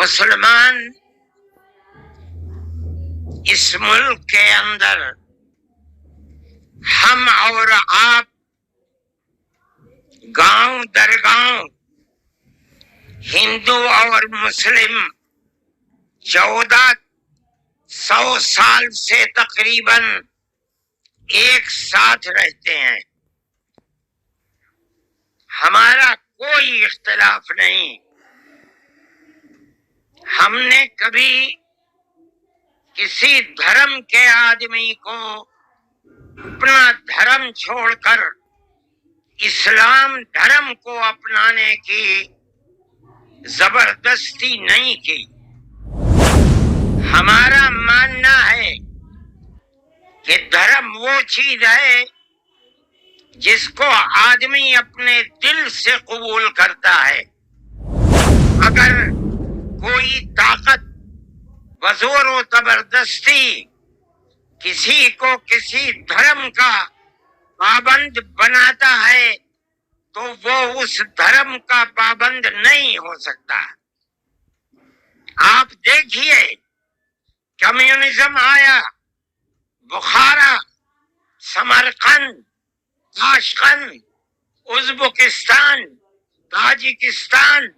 مسلمان اس ملک کے اندر ہم اور آپ گاؤں در گاؤں ہندو اور مسلم 1400 سال سے تقریباً ایک ساتھ رہتے ہیں. ہمارا کوئی اختلاف نہیں. ہم نے کبھی کسی دھرم کے آدمی کو اپنا دھرم چھوڑ کر اسلام دھرم کو اپنانے کی زبردستی نہیں کی. ہمارا ماننا ہے کہ دھرم وہ چیز ہے جس کو آدمی اپنے دل سے قبول کرتا ہے. اگر کوئی طاقت بزور و زبردستی کسی کو کسی دھرم کا پابند بناتا ہے تو وہ اس دھرم کا پابند نہیں ہو سکتا. آپ دیکھیے کمیونزم آیا، بخارا، سمرقند، تاشقند، ازبکستان، تاجکستان،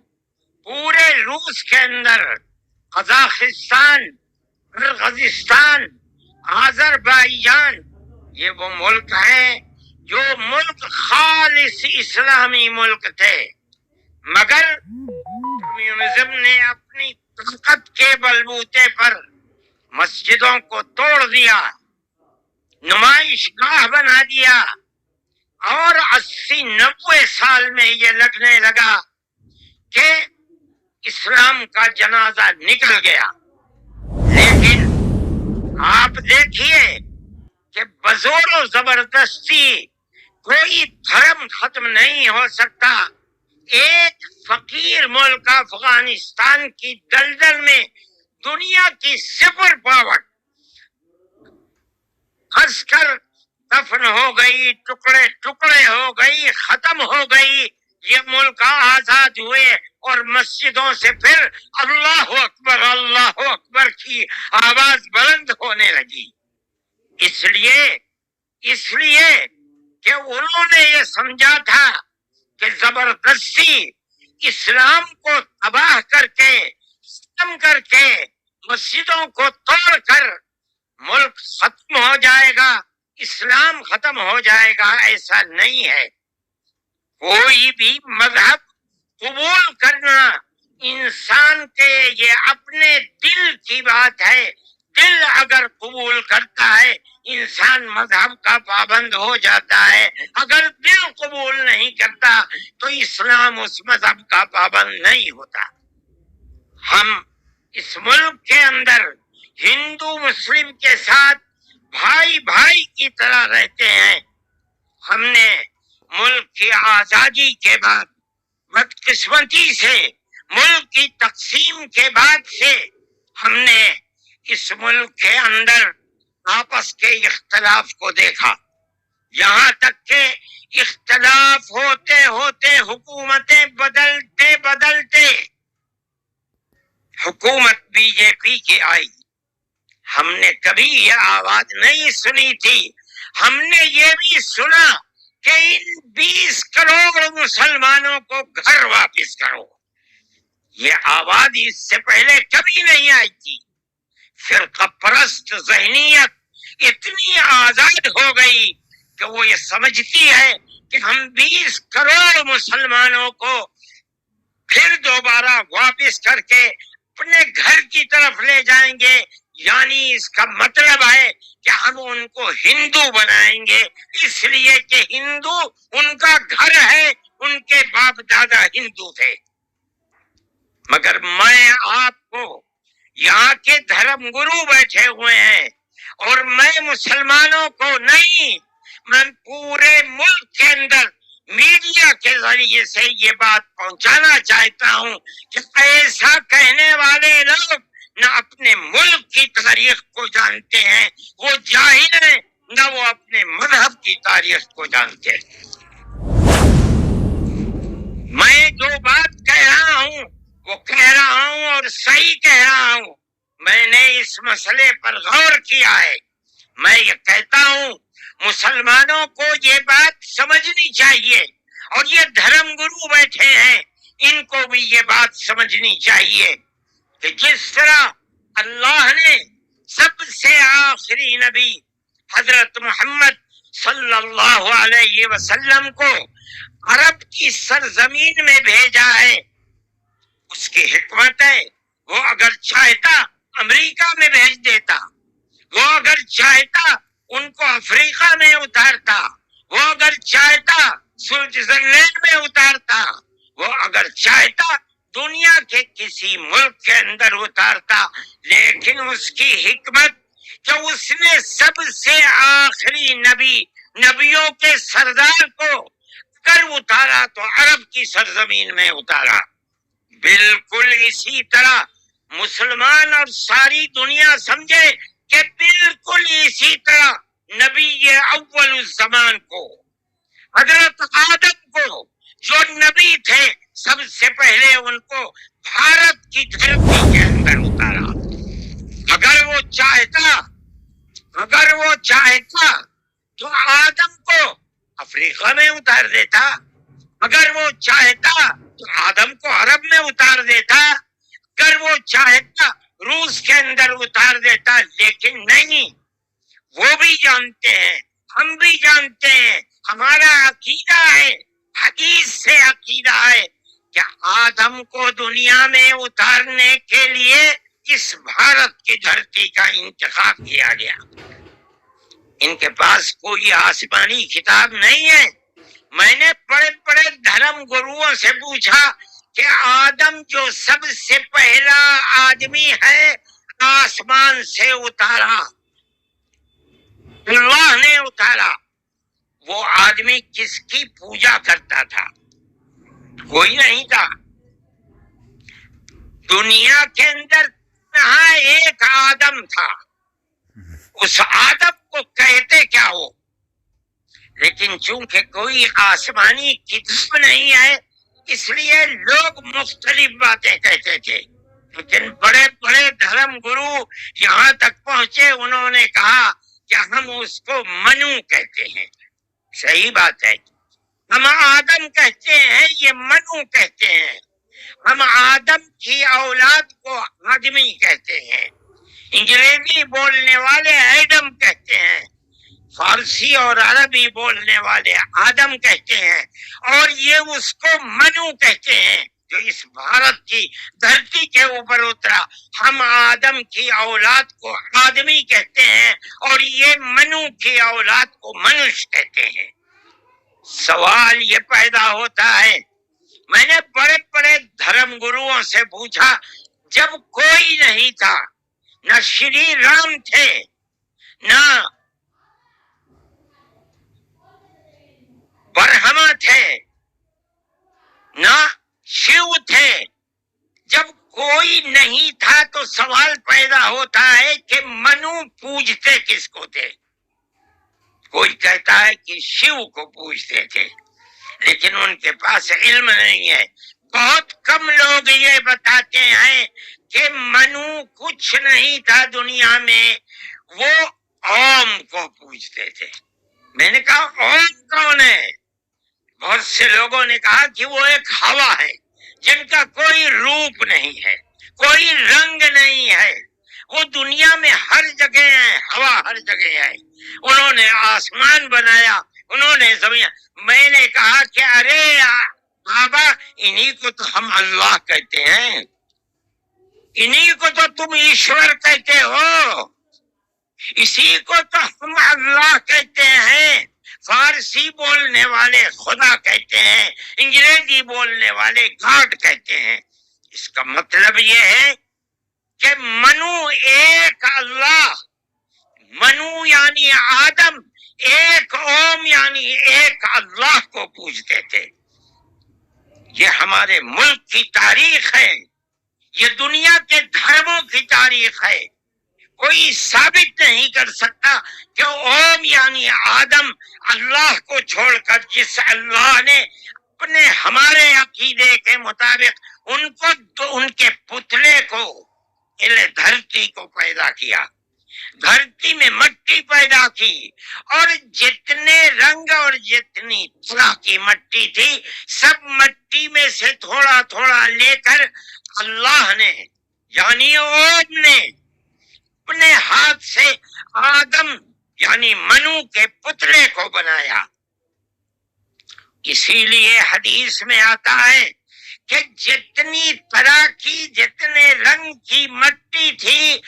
پورے روس کے اندر، قزاقستان، قرغیزستان، آذربائیجان، یہ وہ ملک ہیں جو ملک خالص اسلامی ملک تھے، مگر کمیونزم نے اپنی طاقت کے بلبوتے پر مسجدوں کو توڑ دیا، نمائش گاہ بنا دیا، اور 80-90 سال میں یہ لگنے لگا کہ اسلام کا جنازہ نکل گیا. لیکن آپ دیکھیے کہ بزور و زبردستی کوئی دھرم ختم نہیں ہو سکتا. ایک فقیر ملک افغانستان کی دلدل میں دنیا کی سپر پاور پھنس کر دفن ہو گئی، ٹکڑے ٹکڑے ہو گئی، ختم ہو گئی. یہ ملک آزاد ہوئے اور مسجدوں سے پھر اللہ اکبر کی آواز بلند ہونے لگی. اس لیے کہ انہوں نے یہ سمجھا تھا کہ زبردستی اسلام کو تباہ کر کے، ختم کر کے، مسجدوں کو توڑ کر ملک ختم ہو جائے گا، اسلام ختم ہو جائے گا. ایسا نہیں ہے. کوئی بھی مذہب قبول کرنا انسان کے یہ اپنے دل کی بات ہے. دل اگر قبول کرتا ہے انسان مذہب کا پابند ہو جاتا ہے. اگر دل قبول نہیں کرتا تو اسلام اس مذہب کا پابند نہیں ہوتا. ہم اس ملک کے اندر ہندو مسلم کے ساتھ بھائی بھائی کی طرح رہتے ہیں. ہم نے ملک کی آزادی کے بعد بدقسمتی سے ملک کی تقسیم کے بعد سے ہم نے اس ملک کے اندر آپس کے اختلاف کو دیکھا. یہاں تک کہ اختلاف ہوتے ہوتے حکومتیں بدلتے حکومت بی جے پی کی آئی. ہم نے کبھی یہ آواز نہیں سنی تھی. ہم نے یہ بھی سنا کہ ان 20 کروڑ مسلمانوں کو گھر واپس کرو. یہ آواز اس سے پہلے کبھی نہیں آئی تھی. فرقہ پرست ذہنیت اتنی آزاد ہو گئی کہ وہ یہ سمجھتی ہے کہ ہم 20 کروڑ مسلمانوں کو پھر دوبارہ واپس کر کے اپنے گھر کی طرف لے جائیں گے. یعنی اس کا مطلب ہے کہ ہم ان کو ہندو بنائیں گے، اس لیے کہ ہندو ان کا گھر ہے، ان کے باپ دادا ہندو تھے. مگر میں آپ کو یہاں کے دھرم گرو بیٹھے ہوئے ہیں اور میں مسلمانوں کو نہیں، میں پورے ملک کے اندر میڈیا کے ذریعے سے یہ بات پہنچانا چاہتا ہوں کہ ایسا کہنے والے لوگ نہ اپنے ملک کی تاریخ کو جانتے ہیں، وہ جاہل ہیں، نہ وہ اپنے مذہب کی تاریخ کو جانتے ہیں. میں جو بات کہہ رہا ہوں وہ کہہ رہا ہوں اور صحیح کہہ رہا ہوں، میں نے اس مسئلے پر غور کیا ہے۔ میں یہ کہتا ہوں مسلمانوں کو یہ بات سمجھنی چاہیے، اور یہ دھرم گرو بیٹھے ہیں ان کو بھی یہ بات سمجھنی چاہیے کہ جس طرح اللہ نے سب سے آخری نبی حضرت محمد صلی اللہ علیہ وسلم کو عرب کی سرزمین میں بھیجا ہے، اس کی حکمت ہے، وہ اگر چاہتا امریکہ میں بھیج دیتا، وہ اگر چاہتا ان کو افریقہ میں اتارتا، وہ اگر چاہتا سوئٹزرلینڈ میں اتارتا، وہ اگر چاہتا دنیا کے کسی ملک کے اندر اتارتا، لیکن اس کی حکمت کہ اس نے سب سے آخری نبی، نبیوں کے سردار کو اگر اتارا تو عرب کی سرزمین میں اتارا۔ بالکل اسی طرح مسلمان اور ساری دنیا سمجھے کہ بالکل اسی طرح نبی اول الزمان کو، حضرت آدم کو جو نبی تھے، سب سے پہلے ان کو بھارت کی دھرتی کے اندر اتارا۔ اگر وہ چاہتا تو آدم کو افریقہ میں اتار دیتا، اگر وہ چاہتا تو آدم کو عرب میں اتار دیتا، اگر وہ چاہتا روس کے اندر اتار دیتا، لیکن نہیں۔ وہ بھی جانتے ہیں، ہم بھی جانتے ہیں، ہمارا عقیدہ ہے، حدیث سے عقیدہ ہے کہ آدم کو دنیا میں اتارنے کے لیے اس بھارت کی دھرتی کا انتخاب کیا گیا۔ ان کے پاس کوئی آسمانی کتاب نہیں ہے۔ میں نے بڑے بڑے دھرم گروؤں سے پوچھا کہ آدم جو سب سے پہلا آدمی ہے آسمان سے اتارا، اللہ نے اتارا، وہ آدمی کس کی پوجا کرتا تھا؟ کوئی نہیں تھا دنیا کے اندر، یہاں ایک آدم تھا، اس آدم کو کہتے کیا ہو؟ لیکن چونکہ کوئی آسمانی کتاب نہیں ہے اس لیے لوگ مختلف باتیں کہتے تھے، لیکن بڑے بڑے دھرم گرو یہاں تک پہنچے، انہوں نے کہا کہ ہم اس کو منو کہتے ہیں۔ صحیح بات ہے، ہم آدم کہتے ہیں، یہ منو کہتے ہیں۔ ہم آدم کی اولاد کو آدمی کہتے ہیں، انگریزی بولنے والے ایڈم کہتے ہیں، فارسی اور عربی بولنے والے آدم کہتے ہیں، اور یہ اس کو منو کہتے ہیں جو اس بھارت کی دھرتی کے اوپر اترا۔ ہم آدم کی اولاد کو آدمی کہتے ہیں اور یہ منو کی اولاد کو منش کہتے ہیں۔ سوال یہ پیدا ہوتا ہے، میں نے بڑے بڑے دھرم گروؤں سے پوچھا، جب کوئی نہیں تھا، نہ شری رام تھے، نہ برہما تھے، نہ شیو تھے، جب کوئی نہیں تھا تو سوال پیدا ہوتا ہے کہ منو پوجتے کس کو تھے؟ کوئی کہتا ہے کہ شیو کو پوجتے تھے، لیکن ان کے پاس علم نہیں ہے۔ بہت کم لوگ یہ بتاتے ہیں کہ منو کچھ نہیں تھا دنیا میں، وہ اوم کو پوجتے تھے۔ میں نے کہا اوم کون ہے؟ بہت سے لوگوں نے کہا کہ وہ ایک ہوا ہے جن کا کوئی روپ نہیں ہے، کوئی رنگ نہیں ہے، وہ دنیا میں ہر جگہ ہے، ہوا ہر جگہ ہے۔ انہوں نے آسمان بنایا، انہوں نے زمین۔ میں نے کہا کہ ارے بابا، انہی کو تو ہم اللہ کہتے ہیں، انہی کو تو تم ایشور کہتے ہو، اسی کو تو ہم اللہ کہتے ہیں۔ فارسی بولنے والے خدا کہتے ہیں، انگریزی بولنے والے گاڈ کہتے ہیں۔ اس کا مطلب یہ ہے کہ منو ایک اللہ، منو یعنی آدم، ایک اوم یعنی ایک اللہ کو پوجتے تھے۔ یہ ہمارے ملک کی تاریخ ہے، یہ دنیا کے دھرموں کی تاریخ ہے۔ کوئی ثابت نہیں کر سکتا کہ اوم یعنی آدم اللہ کو چھوڑ کر جس اللہ نے اپنے ہمارے عقیدے کے مطابق ان کے پتلے کو دھرتی کو پیدا کیا، دھرتی میں مٹی پیدا کی، اور جتنے رنگ اور جتنی طرح کی مٹی تھی سب مٹی میں سے تھوڑا تھوڑا لے کر اللہ نے یعنی اوم نے اپنے ہاتھ سے آدم یعنی منو کے پتلے کو بنایا۔ اسی لیے حدیث میں آتا ہے کہ جتنی طرح کی جتنے رنگ کی مٹی تھی،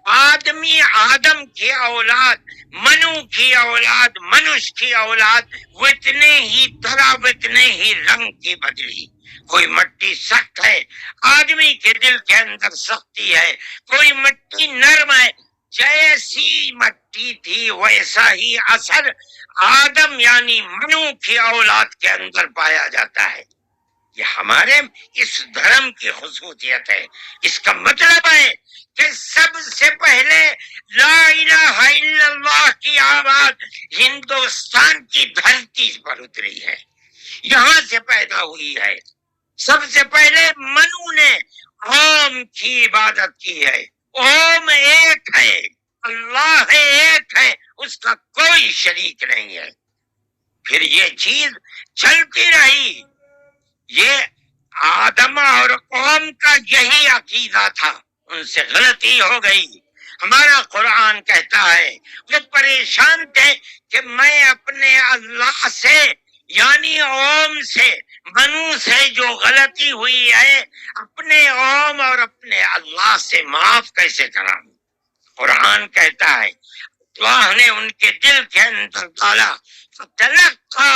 آدم کی اولاد، منو کی اولاد، منش کی اولاد اتنے ہی طرح اتنے ہی رنگ کی بدلی۔ کوئی مٹی سخت ہے، آدمی کے دل کے اندر سختی ہے، کوئی مٹی نرم ہے، جیسی مٹی تھی ویسا ہی اثر آدم یعنی منو کی اولاد کے اندر پایا جاتا ہے۔ یہ ہمارے اس دھرم کی خصوصیت ہے۔ اس کا مطلب ہے کہ سب سے پہلے لا الہ الا اللہ کی آواز ہندوستان کی دھرتی پر اتری ہے، یہاں سے پیدا ہوئی ہے۔ سب سے پہلے منو نے اوم کی عبادت کی ہے۔ اوم ایک ہے، اللہ ایک ہے، اس کا کوئی شریک نہیں ہے۔ پھر یہ چیز چلتی رہی۔ یہ آدم اور قوم کا یہی عقیدہ تھا، ان سے غلطی ہو گئی۔ ہمارا قرآن کہتا ہے وہ پریشان تھے کہ میں اپنے اللہ سے یعنی اوم سے منو سے جو غلطی ہوئی ہے اپنے اوم اور اپنے اللہ سے معاف کیسے کراؤں۔ قرآن کہتا ہے اللہ نے ان کے دل کے اندر ڈالا، فَتَلَقَّى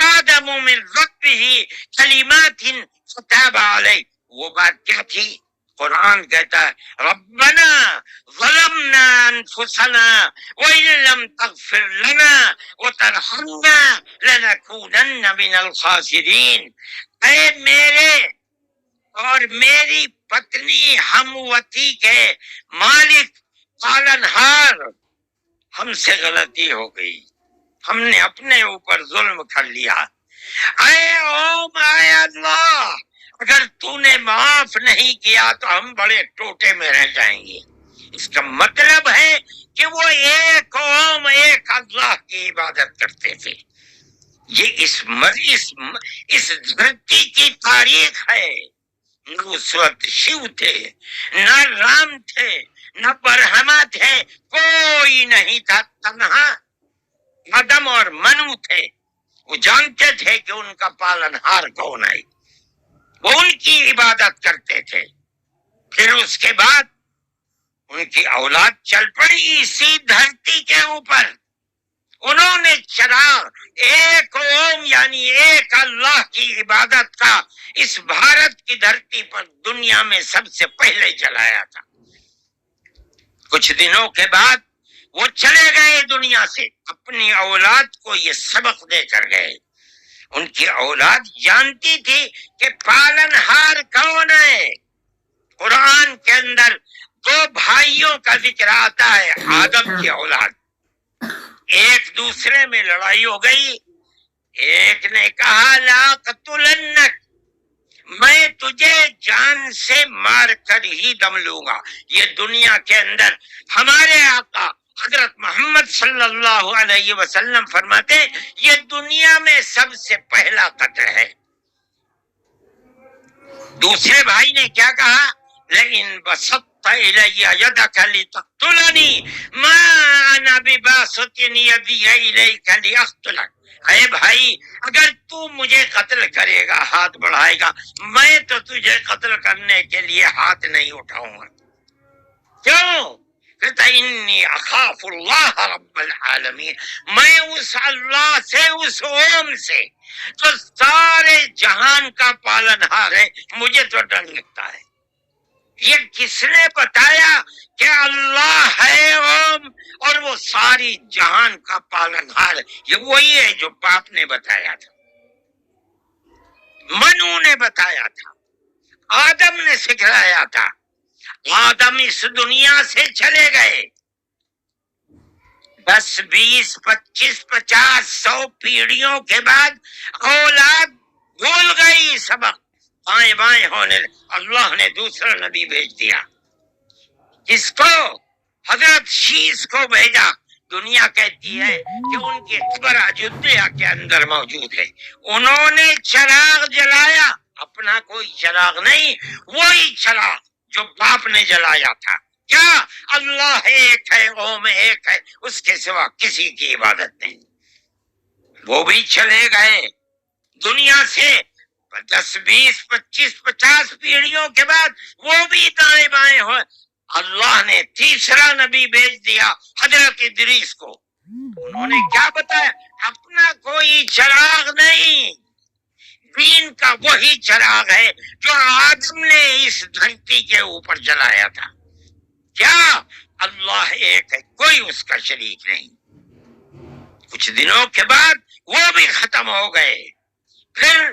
آدَمُ مِن رَبِّهِ كَلِمَاتٍ فَتَابَ عَلَيْهِ۔ وہ بات کیا تھی؟ قرآن کہتا ہے ربنا ظلمنا انفسنا وَإِن لَّمْ تَغْفِرْ لَنَا وَتَرْحَمْنَا لَنَكُونَنَّ مِنَ الْخَاسِرِينَ۔ اے میرے اور میری پتنی ہموتی کے مالک پالنہار، ہم سے غلطی ہو گئی، ہم نے اپنے اوپر ظلم کر لیا۔ اے اوم، اے اللہ، اگر تو نے معاف نہیں کیا تو ہم بڑے ٹوٹے میں رہ جائیں گے۔ اس کا مطلب ہے کہ وہ ایک اوم ایک اللہ کی عبادت کرتے تھے۔ یہ اس دھرتی کی تاریخ ہے۔ نہ اس وقت شیو تھے، نہ رام تھے، نہ برہما تھے، کوئی نہیں تھا، تنہا آدم اور منو تھے۔ وہ جانتے تھے کہ ان کا پالنہار کون ہے، وہ ان کی عبادت کرتے تھے۔ پھر اس کے بعد ان کی اولاد چل پڑی اسی دھرتی کے اوپر، انہوں نے چراغ ایک اوم یعنی ایک اللہ کی عبادت کا اس بھارت کی دھرتی پر دنیا میں سب سے پہلے جلایا تھا۔ کچھ دنوں کے بعد وہ چلے گئے دنیا سے، اپنی اولاد کو یہ سبق دے کر گئے۔ ان کی اولاد جانتی تھی کہ پالنہار کون ہے۔ قرآن کے اندر دو بھائیوں کا ذکر آتا ہے، آدم کی اولاد، ایک دوسرے میں لڑائی ہو گئی۔ ایک نے کہا لا قتلنک، میں تجھے جان سے مار کر ہی دم لوں گا۔ یہ دنیا کے اندر ہمارے آقا حضرت محمد صلی اللہ علیہ وسلم فرماتے یہ دنیا میں سب سے پہلا قتل ہے۔ دوسرے بھائی نے کیا کہا؟ لیکن بسطت الی یدک لتقتلنی ما انا بباسط یدی الیک لاقتلک۔ اے بھائی، اگر تو مجھے قتل کرے گا، ہاتھ بڑھائے گا، میں تو تجھے قتل کرنے کے لیے ہاتھ نہیں اٹھاؤں گا۔ کیوں؟ کہتا انی اخاف اللہ رب العالمین، میں اس اللہ سے، اس اوم سے جو سارے جہان کا پالنہار ہے، مجھے تو ڈر لگتا ہے۔ یہ کس نے بتایا کہ اللہ ہے اوم اور وہ ساری جہان کا پالنہار؟ یہ وہی ہے جو باپ نے بتایا تھا، منو نے بتایا تھا، آدم نے سکھلایا تھا۔ آدم اس دنیا سے چلے گئے، 10 20 25 50 100 پیڑھیوں کے بعد اولاد بھول گئی سبق، بائیں بائیں ہونے، اللہ نے دوسرا نبی بھیج دیا، جس کو حضرت شیس کو بھیجا۔ دنیا کہتی ہے کہ ان کی قبر اجودھیا کے اندر موجود ہے۔ انہوں نے چراغ جلایا، اپنا کوئی چراغ نہیں، وہی چراغ جو باپ نے جلایا تھا۔ کیا؟ اللہ ایک ہے، اوم ایک ہے، اس کے سوا کسی کی عبادت نہیں۔ وہ بھی چلے گئے دنیا سے 10 20 25 50 پیڑھیوں کے بعد، وہ بھی دائیں بائیں ہوئے۔ اللہ نے تیسرا نبی بھیج دیا حضرت ادریس کو۔ انہوں نے کیا بتایا؟ اپنا کوئی چراغ نہیں، دین کا وہی چراغ ہے جو آدم نے اس دھرتی کے اوپر جلایا تھا۔ کیا؟ اللہ ایک ہے، کوئی اس کا شریک نہیں۔ کچھ دنوں کے بعد وہ بھی ختم ہو گئے، پھر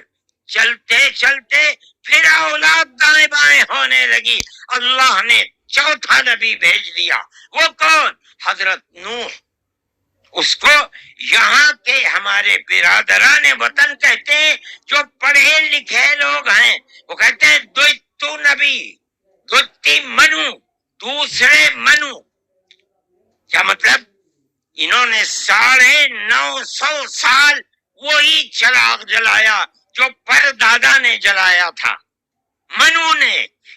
چلتے چلتے پھر اولاد دائیں بائیں ہونے لگی۔ اللہ نے چوتھا نبی بھیج دیا، وہ کون؟ حضرت نوح۔ اس کو یہاں کے ہمارے برادران وطن کہتے ہیں، جو پڑھے لکھے لوگ ہیں، وہ کہتے ہیں دوتو نبی، دوتی منو، دوسرے منو۔ کیا مطلب؟ انہوں نے 950 سال وہی چراغ جلایا جو پردادا نے جلایا تھا، منو نے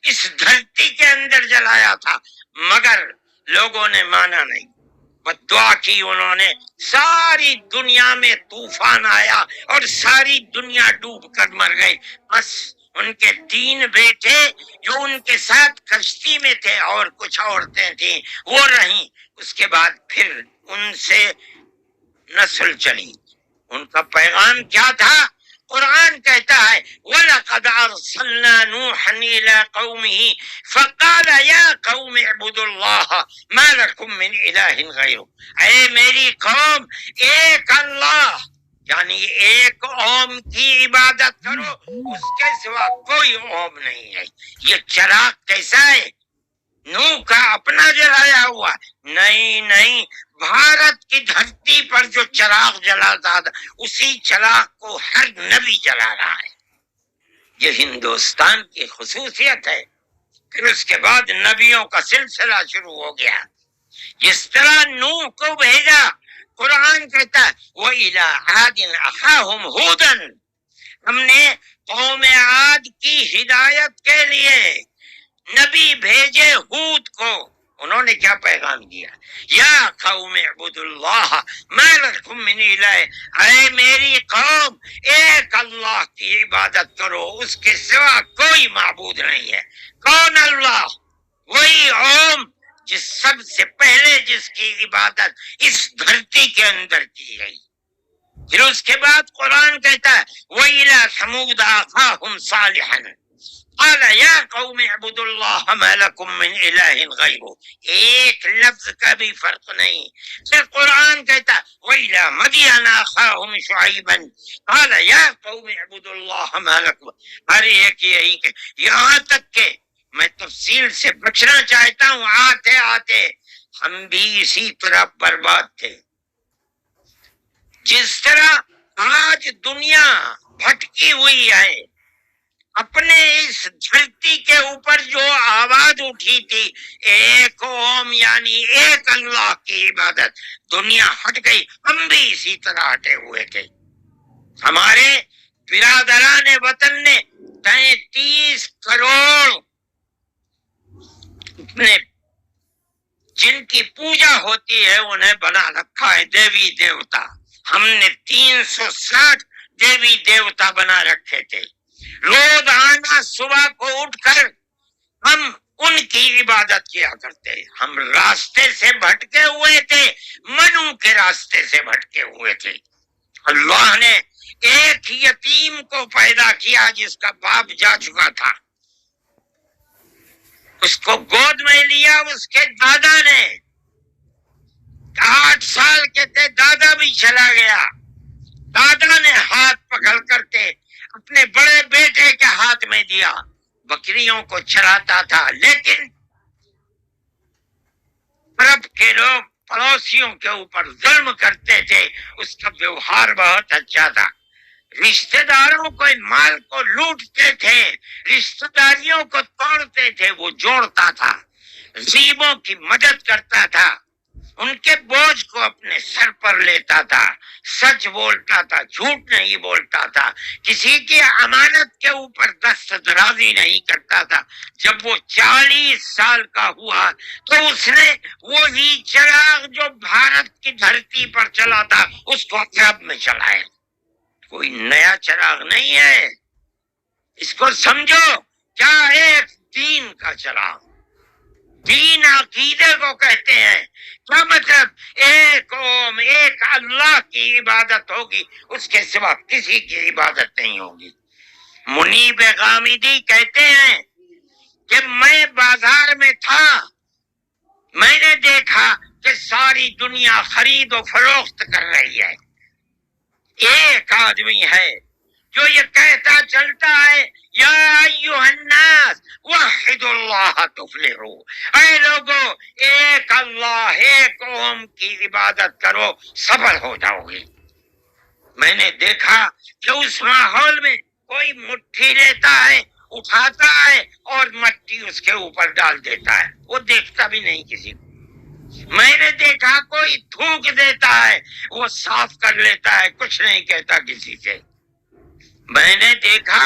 اس دھرتی کے اندر جلایا تھا، مگر لوگوں نے مانا نہیں، بدعا کی انہوں نے۔ ساری دنیا میں طوفان آیا اور ساری دنیا ڈوب کر مر گئی، بس ان کے 3 بیٹے جو ان کے ساتھ کشتی میں تھے اور کچھ عورتیں تھیں وہ رہیں۔ اس کے بعد پھر ان سے نسل چلی۔ ان کا پیغام کیا تھا؟ قرآن کہتا ہے وَلَقَدْ أَرْسَلْنَا نُوحًا إِلَىٰ قَوْمِهِ فَقَالَ يَا قَوْمِ اعْبُدُوا اللَّهَ مَا لَكُم مِّنْ إِلَٰهٍ غَيْرُهُ۔ اے میری قوم، ایک اللہ یعنی ایک اوم کی عبادت کرو، اس کے سوا کوئی اوم نہیں ہے۔ یہ چراغ کیسا ہے؟ نوح کا اپنا جلایا ہوا؟ نہیں، بھارت کی دھرتی پر جو چراغ جلاتا تھا اسی چراغ کو ہر نبی جلا رہا ہے۔ یہ ہندوستان کی خصوصیت ہے۔ پھر اس کے بعد نبیوں کا سلسلہ شروع ہو گیا۔ جس طرح نوح کو بھیجا، قرآن کہتا ہے وَإِلَىٰ عَادٍ أَخَاهُمْ هُودًا، ہم نے قوم عاد کی ہدایت کے لیے نبی بھیجے ہود کو۔ انہوں نے کیا پیغام دیا؟ یا قوم اعبدوا اللہ ما لکم من الہ، اے میری قوم ایک اللہ کی عبادت کرو، اس کے سوا کوئی معبود نہیں ہے۔ کون اللہ؟ وہی اوم جس سب سے پہلے جس کی عبادت اس دھرتی کے اندر کی گئی۔ پھر اس کے بعد قرآن کہتا ہے وَإِلَىٰ ثَمُودَ أَخَاهُمْ صَالِحًا قال یا قوم اعبدوا اللہ ما لکم من الہ غیرہ، ایک لفظ کا بھی فرق نہیں۔ پھر قرآن کہتا وَإِلَىٰ مَدْيَنَ أَخَاهُمْ شُعَيْبًا قال یا قوم اعبدوا اللہ ما لکم، ہر ایک یہی کہ یہاں تک کہ میں تفصیل سے بچنا چاہتا ہوں، آتے آتے ہم بھی اسی طرح برباد تھے۔ جس طرح آج دنیا بھٹکی ہوئی ہے، اپنے اس دھرتی کے اوپر جو آواز اٹھی تھی ایک اوم یعنی ایک اللہ کی عبادت، دنیا ہٹ گئی، ہم بھی اسی طرح ہٹے ہوئے تھے۔ ہمارے برادران وطن نے 33 کروڑ جن کی پوجا ہوتی ہے انہیں بنا رکھا ہے دیوی دیوتا۔ ہم نے 360 دیوی دیوتا بنا رکھے تھے۔ روزانہ صبح کو اٹھ کر ہم ان کی عبادت کیا کرتے۔ ہم راستے سے بھٹکے ہوئے تھے، منو کے راستے سے بھٹکے ہوئے تھے۔ اللہ نے ایک یتیم کو پیدا کیا جس کا باپ جا چکا تھا، اس کو گود میں لیا اس کے دادا نے، 8 سال کے تھے، دادا بھی چلا گیا۔ دادا نے ہاتھ پکڑ کر کے اپنے بڑے بیٹے کے ہاتھ میں دیا، بکریوں کو چراتا تھا، لیکن عرب کے لوگ پڑوسیوں کے اوپر ظلم کرتے تھے، اس کا ویوہار بہت اچھا تھا۔ رشتہ داروں کو مال کو لوٹتے تھے، رشتہ داریوں کو توڑتے تھے، وہ جوڑتا تھا، غریبوں کی مدد کرتا تھا، ان کے بوجھ کو اپنے سر پر لیتا تھا، سچ بولتا تھا، جھوٹ نہیں بولتا تھا، کسی کی امانت کے اوپر دست درازی نہیں کرتا تھا۔ جب وہ 40 سال کا ہوا تو اس نے وہی چراغ جو بھارت کی دھرتی پر چلا تھا اس کو عرب میں چلایا۔ کوئی نیا چراغ نہیں ہے، اس کو سمجھو، کیا ایک دین کا چراغ، دین عقیدے کو کہتے ہیں۔ کیا مطلب؟ ایک اوم، ایک اللہ کی عبادت ہوگی، اس کے سوا کسی کی عبادت نہیں ہوگی۔ منیب غامدی کہتے ہیں کہ میں بازار میں تھا، میں نے دیکھا کہ ساری دنیا خرید و فروخت کر رہی ہے، ایک آدمی ہے جو یہ کہتا چلتا ہے یا ایھا الناس وحدوا اللہ تفلحوا، اے لوگو ایک اللہ، ایک اوم کی عبادت کرو، سفل ہو جاؤ گے۔ میں نے دیکھا کہ اس ماحول میں کوئی مٹھی لیتا ہے، اٹھاتا ہے اور مٹی اس کے اوپر ڈال دیتا ہے، وہ دیکھتا بھی نہیں کسی کو۔ میں نے دیکھا کوئی تھوک دیتا ہے، وہ صاف کر لیتا ہے، کچھ نہیں کہتا کسی سے۔ میں نے دیکھا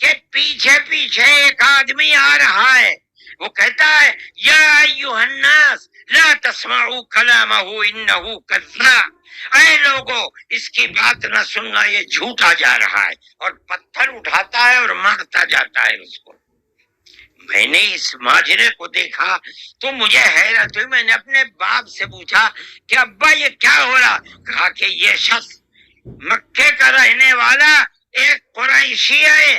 کہ پیچھے پیچھے ایک آدمی آ رہا ہے، وہ کہتا ہے یا ایھا الناس لا تسمعوا کلامہ انہ کذاب، اے لوگو اس کی بات نہ سننا، یہ جھوٹا جا رہا ہے، اور پتھر اٹھاتا ہے اور مارتا جاتا ہے اس کو۔ میں نے اس ماجرے کو دیکھا تو مجھے حیرت ہوئی، میں نے اپنے باپ سے پوچھا کہ ابا یہ کیا ہو رہا؟ کہا کہ یہ شخص مکے کا رہنے والا ایک قریشی ہے،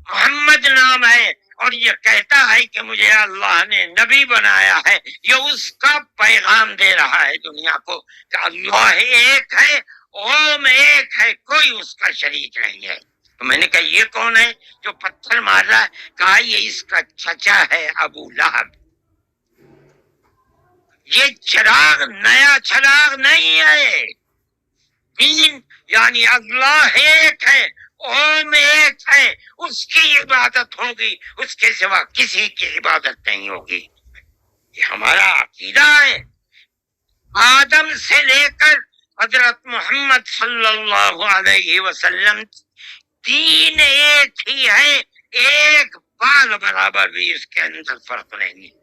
محمد نام ہے، اور یہ کہتا ہے کہ مجھے اللہ نے نبی بنایا ہے، یہ اس کا پیغام دے رہا ہے دنیا کو کہ اللہ ایک ہے، اوم ایک ہے، کوئی اس کا شریک نہیں ہے۔ تو میں نے کہا یہ کون ہے جو پتھر مار رہا ہے؟ کہا یہ اس کا چچا ہے ابو لہب۔ یہ چراغ نیا چراغ نہیں ہے، دین یعنی اللہ ایک ہے، اوم ایک ہے، اس کی عبادت ہوگی، اس کے سوا کسی کی عبادت نہیں ہوگی۔ یہ ہمارا عقیدہ ہے۔ آدم سے لے کر حضرت محمد صلی اللہ علیہ وسلم دین ایک ہی ہے، ایک بال برابر بھی اس کے اندر فرق نہیں ہے۔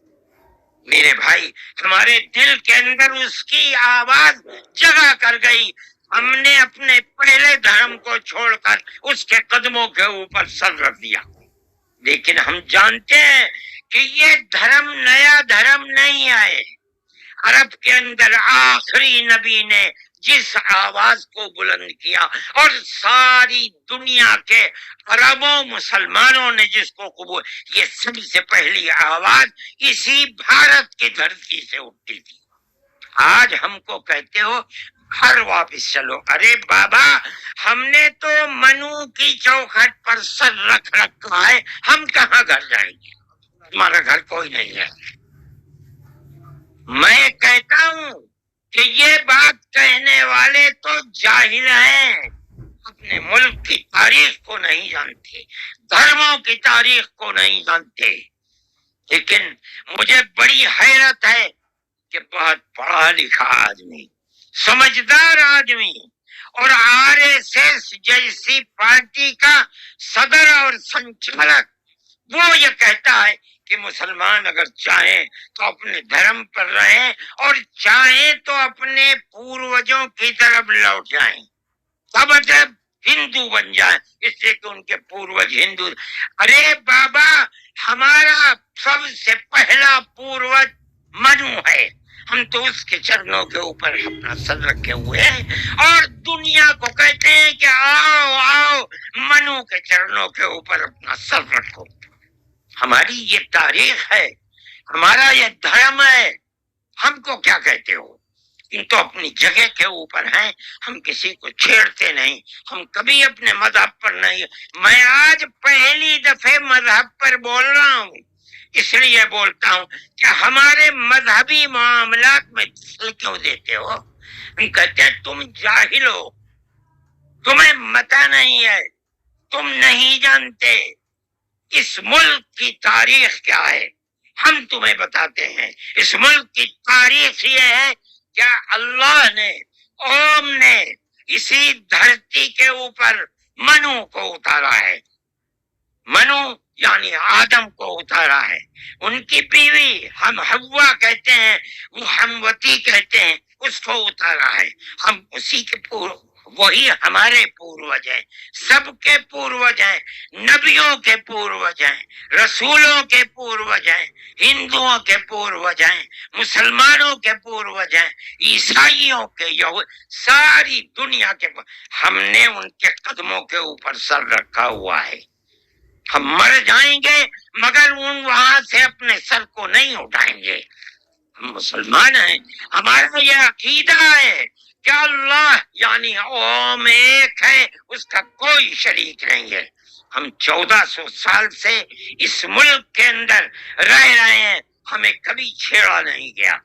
میرے بھائی، ہمارے دل کے اندر اس کی آواز جگہ کر گئی، ہم نے اپنے پہلے دھرم کو چھوڑ کر اس کے قدموں کے اوپر سر رکھ دیا۔ لیکن ہم جانتے ہیں کہ یہ دھرم نیا دھرم نہیں ہے۔ عرب کے اندر آخری نبی نے جس آواز کو بلند کیا اور ساری دنیا کے عربوں مسلمانوں نے جس کو قبول، یہ سب سے پہلی آواز اسی بھارت کی دھرتی سے اٹھتی تھی۔ آج ہم کو کہتے ہو گھر واپس چلو، ارے بابا ہم نے تو منو کی چوکھٹ پر سر رکھ رکھا ہے، ہم کہاں گھر جائیں گے؟ تمہارا گھر کوئی نہیں ہے۔ میں کہتا ہوں کہ یہ بات کہنے والے تو جاہل ہیں، اپنے ملک کی تاریخ کو نہیں جانتے، دھرموں کی تاریخ کو نہیں جانتے۔ لیکن مجھے بڑی حیرت ہے کہ بہت پڑھا لکھا آدمی، سمجھدار آدمی، اور RSS جیسی پارٹی کا صدر اور سنچالک، وہ یہ کہتا ہے کہ مسلمان اگر چاہیں تو اپنے دھرم پر رہیں اور چاہیں تو اپنے پوروجوں کی طرف لوٹ جائیں، تب مطلب ہندو بن جائیں، اس لیے کہ ان کے پوروج ہندو۔ ارے بابا ہمارا سب سے پہلا پوروج منو ہے، ہم تو اس کے چرنوں کے اوپر اپنا سر رکھے ہوئے ہیں اور دنیا کو کہتے ہیں کہ آؤ آؤ منو کے چرنوں کے اوپر اپنا سر رکھو۔ ہماری یہ تاریخ ہے، ہمارا یہ دھرم ہے، ہم کو کیا کہتے ہو؟ ان تو اپنی جگہ کے اوپر ہیں، ہم کسی کو چھیڑتے نہیں، ہم کبھی اپنے مذہب پر نہیں۔ میں آج پہلی دفعہ مذہب پر بول رہا ہوں، اس لیے بولتا ہوں کہ ہمارے مذہبی معاملات میں دخل کیوں دیتے ہو؟ ہم کہتے ہیں تم جاہل ہو، تمہیں پتہ نہیں ہے، تم نہیں جانتے اس ملک کی تاریخ کیا ہے، ہم تمہیں بتاتے ہیں۔ اس ملک کی تاریخ یہ ہے کہ اللہ نے، اوم نے اسی دھرتی کے اوپر منو کو اتارا ہے۔ منو یعنی آدم کو اتارا ہے، ان کی بیوی ہم حوا کہتے ہیں، وہ ہموتی کہتے ہیں، اس کو اتارا ہے۔ ہم اسی کے وہی ہمارے پوروج ہیں، سب کے پوروج ہیں، نبیوں کے پوروج ہیں، رسولوں کے پوروج ہیں، ہندوؤں کے پوروج ہیں، مسلمانوں کے پوروج ہیں، عیسائیوں کے، ساری دنیا کے ہم نے ان کے قدموں کے اوپر سر رکھا ہوا ہے۔ ہم مر جائیں گے مگر وہاں سے اپنے سر کو نہیں اٹھائیں گے۔ ہم مسلمان ہیں، ہمارا یہ عقیدہ ہے کہ اللہ یعنی اوم ایک ہے، اس کا کوئی شریک نہیں ہے۔ ہم 1400 سال سے اس ملک کے اندر رہ رہے ہیں، ہمیں کبھی چھیڑا نہیں گیا،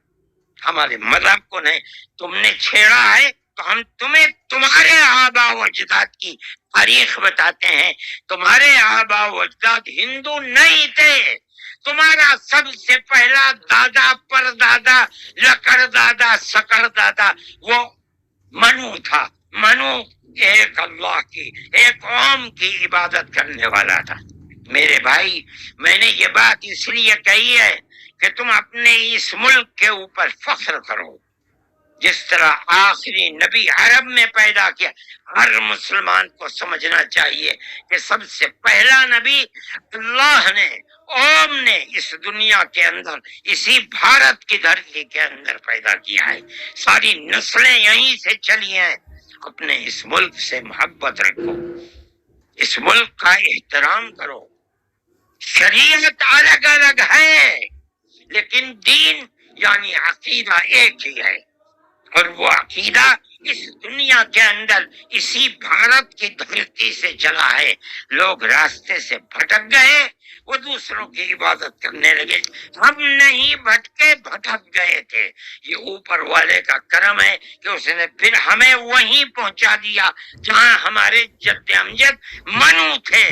ہمارے مذہب کو نہیں۔ تم نے چھیڑا ہے تو ہم تمہیں تمہارے آباء و اجداد کی تاریخ بتاتے ہیں۔ تمہارے آباء و اجداد ہندو نہیں تھے، تمہارا سب سے پہلا دادا، پر دادا، لکڑ دادا، سکڑ دادا وہ منو تھا۔ منو ایک اللہ کی، ایک قوم کی عبادت کرنے والا تھا۔ میرے بھائی، میں نے یہ بات اس لیے کہی ہے کہ تم اپنے اس ملک کے اوپر فخر کرو۔ جس طرح آخری نبی عرب میں پیدا کیا، ہر مسلمان کو سمجھنا چاہیے کہ سب سے پہلا نبی اللہ نے، اوم نے اس دنیا کے اندر، اسی بھارت کی دھرتی کے اندر پیدا کیا ہے۔ ساری نسلیں یہیں سے چلی ہیں۔ اپنے اس ملک سے محبت رکھو، اس ملک کا احترام کرو۔ شریعت الگ الگ ہے لیکن دین یعنی عقیدہ ایک ہی ہے، اور وہ عقیدہ اس دنیا کے اندر اسی بھارت کی دھرتی سے چلا ہے۔ لوگ راستے سے بھٹک گئے، وہ دوسروں کی عبادت کرنے لگے، ہم نہیں بھٹکے، بھٹک گئے تھے۔ یہ اوپر والے کا کرم ہے کہ اس نے پھر ہمیں وہیں پہنچا دیا جہاں ہمارے جد امجد منو تھے،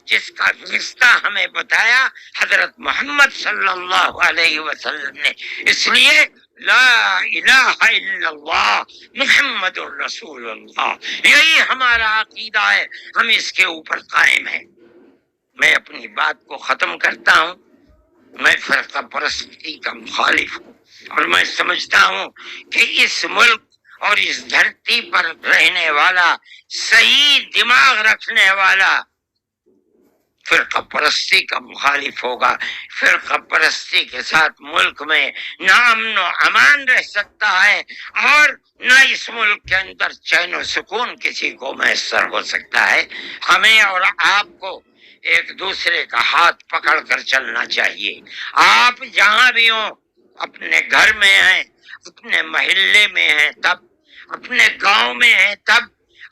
جس کا رشتہ ہمیں بتایا حضرت محمد صلی اللہ علیہ وسلم نے۔ اس لیے لا الہ الا اللہ محمد الرسول اللہ، یہی ہمارا عقیدہ ہے، ہم اس کے اوپر قائم ہیں۔ میں اپنی بات کو ختم کرتا ہوں۔ میں فرقہ پرستی کا مخالف ہوں، اور میں سمجھتا ہوں کہ اس ملک اور اس دھرتی پر رہنے والا، صحیح دماغ رکھنے والا فرقہ پرستی کا مخالف ہوگا۔ فرقہ پرستی کے ساتھ ملک میں نہ امن و امان رہ سکتا ہے، اور نہ اس ملک کے اندر چین و سکون کسی کو میسر ہو سکتا ہے۔ ہمیں اور آپ کو ایک دوسرے کا ہاتھ پکڑ کر چلنا چاہیے۔ آپ جہاں بھی ہوں، اپنے گھر میں ہیں، اپنے محلے میں ہیں تب، اپنے گاؤں میں ہیں تب،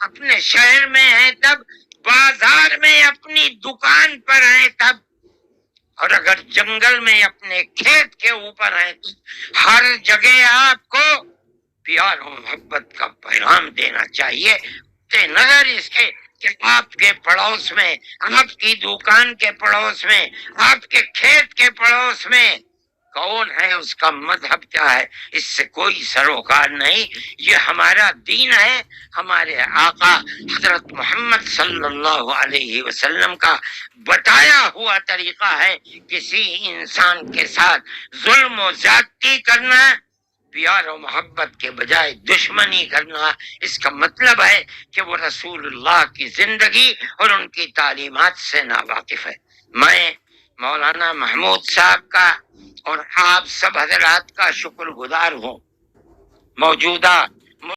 اپنے شہر میں ہیں تب، بازار میں اپنی دکان پر ہیں تب، اور اگر جنگل میں اپنے کھیت کے اوپر ہیں تو ہر جگہ آپ کو پیار و محبت کا پیغام دینا چاہیے، نظر اس کے کہ آپ کے پڑوس میں، آپ کی دکان کے پڑوس میں، آپ کے کھیت کے پڑوس میں کون ہے، اس کا مذہب کیا ہے، اس سے کوئی سروکار نہیں۔ یہ ہمارا دین ہے، ہمارے آقا حضرت محمد صلی اللہ علیہ وسلم کا بتایا ہوا طریقہ ہے۔ کسی انسان کے ساتھ ظلم و زیادتی کرنا، پیار و محبت کے بجائے دشمنی کرنا، اس کا مطلب ہے کہ وہ رسول اللہ کی زندگی اور ان کی تعلیمات سے ناواقف ہے۔ میں مولانا محمود صاحب کا اور آپ سب حضرات کا شکر گزار ہوں۔ موجودہ